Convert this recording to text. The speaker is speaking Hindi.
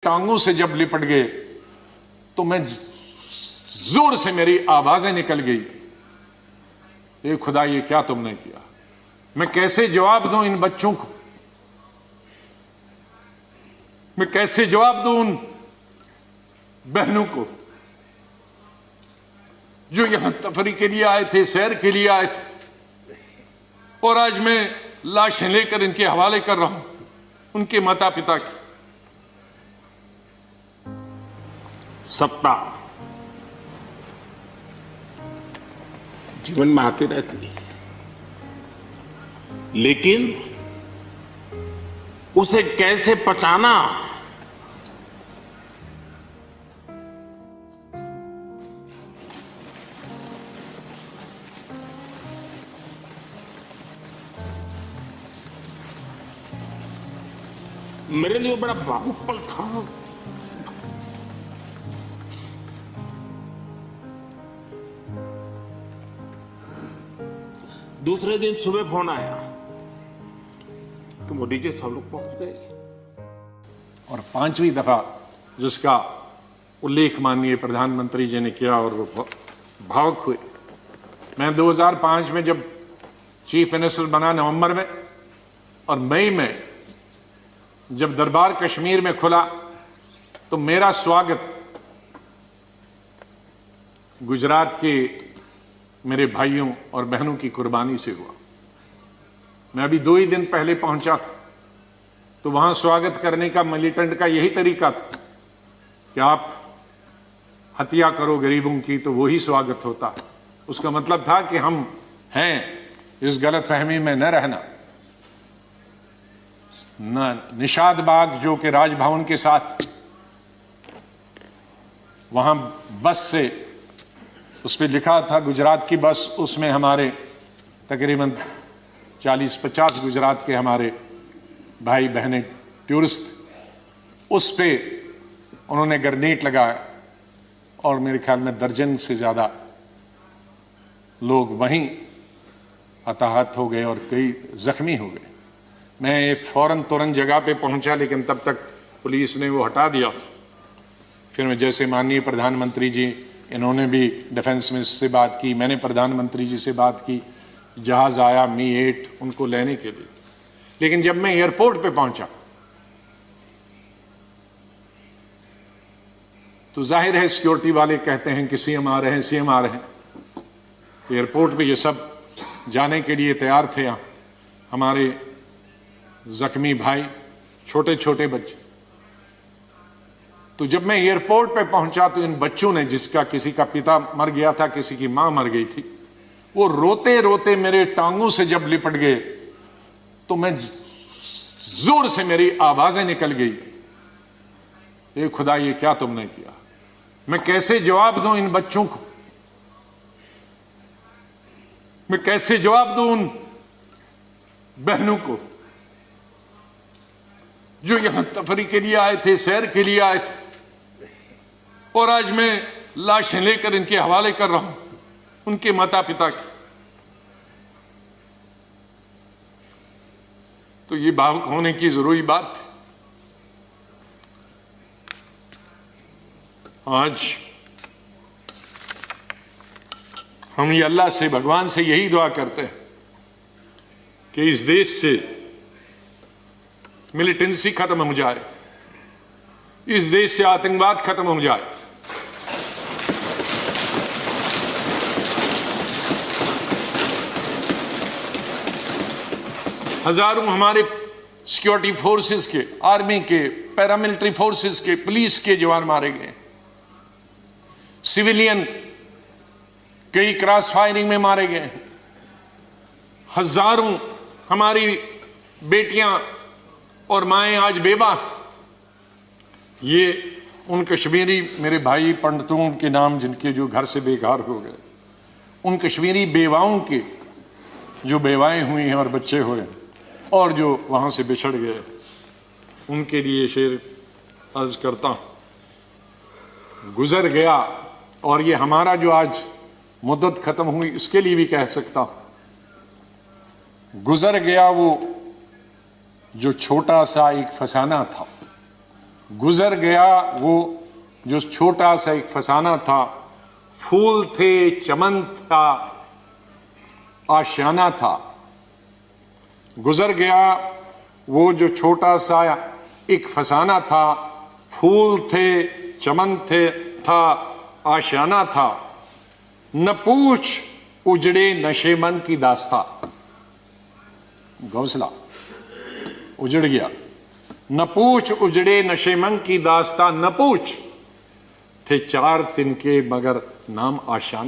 टांगों से जब लिपट गए तो मैं जोर से मेरी आवाजें निकल गई, ए खुदा ये क्या तुमने किया। मैं कैसे जवाब दूं इन बच्चों को, मैं कैसे जवाब दूं उन बहनों को जो यहां तफरी के लिए आए थे, सैर के लिए आए थे, और आज मैं लाशें लेकर इनके हवाले कर रहा हूं उनके माता पिता की। सत्ता जीवन में आती रहती है, लेकिन उसे कैसे पचाना, मेरे लिए बड़ा भावुक पल था। दूसरे दिन सुबह फोन आया कि मोदी जी सब लोग पहुंच गए। और 5वीं दफा जिसका उल्लेख माननीय प्रधानमंत्री जी ने किया और वो भावुक हुए। मैं 2005 में जब चीफ मिनिस्टर बना नवंबर में, और मई में जब दरबार कश्मीर में खुला, तो मेरा स्वागत गुजरात के मेरे भाइयों और बहनों की कुर्बानी से हुआ। मैं अभी 2 ही दिन पहले पहुंचा था, तो वहां स्वागत करने का मिलिटेंट का यही तरीका था कि आप हत्या करो गरीबों की तो वही स्वागत होता। उसका मतलब था कि हम हैं, इस गलतफहमी में न रहना। निषाद बाग जो कि राजभवन के साथ वहां बस से, उस पर लिखा था गुजरात की बस, उसमें हमारे तकरीबन 40-50 गुजरात के हमारे भाई बहनें टूरिस्ट, उस पे उन्होंने ग्रेनेड लगाया और मेरे ख्याल में दर्जन से ज़्यादा लोग वहीं हताहत हो गए और कई जख्मी हो गए। मैं एक फौरन तुरंत जगह पे पहुंचा, लेकिन तब तक पुलिस ने वो हटा दिया था। फिर मैं जैसे माननीय प्रधानमंत्री जी, इन्होंने भी डिफेंस मिनिस्टर से बात की, मैंने प्रधानमंत्री जी से बात की, जहाज आया मी-8 उनको लेने के लिए। लेकिन जब मैं एयरपोर्ट पे पहुंचा तो जाहिर है सिक्योरिटी वाले कहते हैं कि सीएम आ रहे हैं, सीएम आ रहे हैं। तो एयरपोर्ट पे ये सब जाने के लिए तैयार थे। हमारे जख्मी भाई, छोटे छोटे बच्चे। तो जब मैं एयरपोर्ट पे पहुंचा तो इन बच्चों ने, जिसका किसी का पिता मर गया था, किसी की मां मर गई थी, वो रोते रोते मेरे टांगों से जब लिपट गए तो मैं जोर से मेरी आवाजें निकल गई, ए खुदा ये क्या तुमने किया। मैं कैसे जवाब दूं इन बच्चों को, मैं कैसे जवाब दूं उन बहनों को जो यहां तफरी के लिए आए थे, सैर के लिए आए थे, और आज मैं लाशें लेकर इनके हवाले कर रहा हूं उनके माता पिता की। तो ये भावुक होने की जरूरी बात थी। आज हम ये अल्लाह से, भगवान से यही दुआ करते हैं कि इस देश से मिलिटेंसी खत्म हो जाए, इस देश से आतंकवाद खत्म हो जाए। हजारों हमारे सिक्योरिटी फोर्सेस के, आर्मी के, पैरामिलिट्री फोर्सेस के, पुलिस के जवान मारे गए, सिविलियन कई क्रॉस फायरिंग में मारे गए, हजारों हमारी बेटियां और माएं आज बेवा। ये उन कश्मीरी मेरे भाई पंडितों के नाम जिनके जो घर से बेघर हो गए, उन कश्मीरी बेवाओं के जो बेवाएं हुई हैं और बच्चे हुए और जो वहां से बिछड़ गए, उनके लिए शेर अर्ज करता हूं। गुजर गया, और ये हमारा जो आज मुद्दत खत्म हुई इसके लिए भी कह सकता हूं, गुजर गया वो जो छोटा सा एक फसाना था, गुजर गया वो जो छोटा सा एक फसाना था, फूल थे, चमन था, आशियाना था। गुजर गया वो जो छोटा सा एक फसाना था, फूल थे, चमन थे, था, आशियाना था। न पूछ उजड़े नशेमन की दास्ता, घोंसला उजड़ गया। न पूछ उजड़े नशेमन की दास्ता, न पूछ थे चार तिनके मगर नाम आशाना।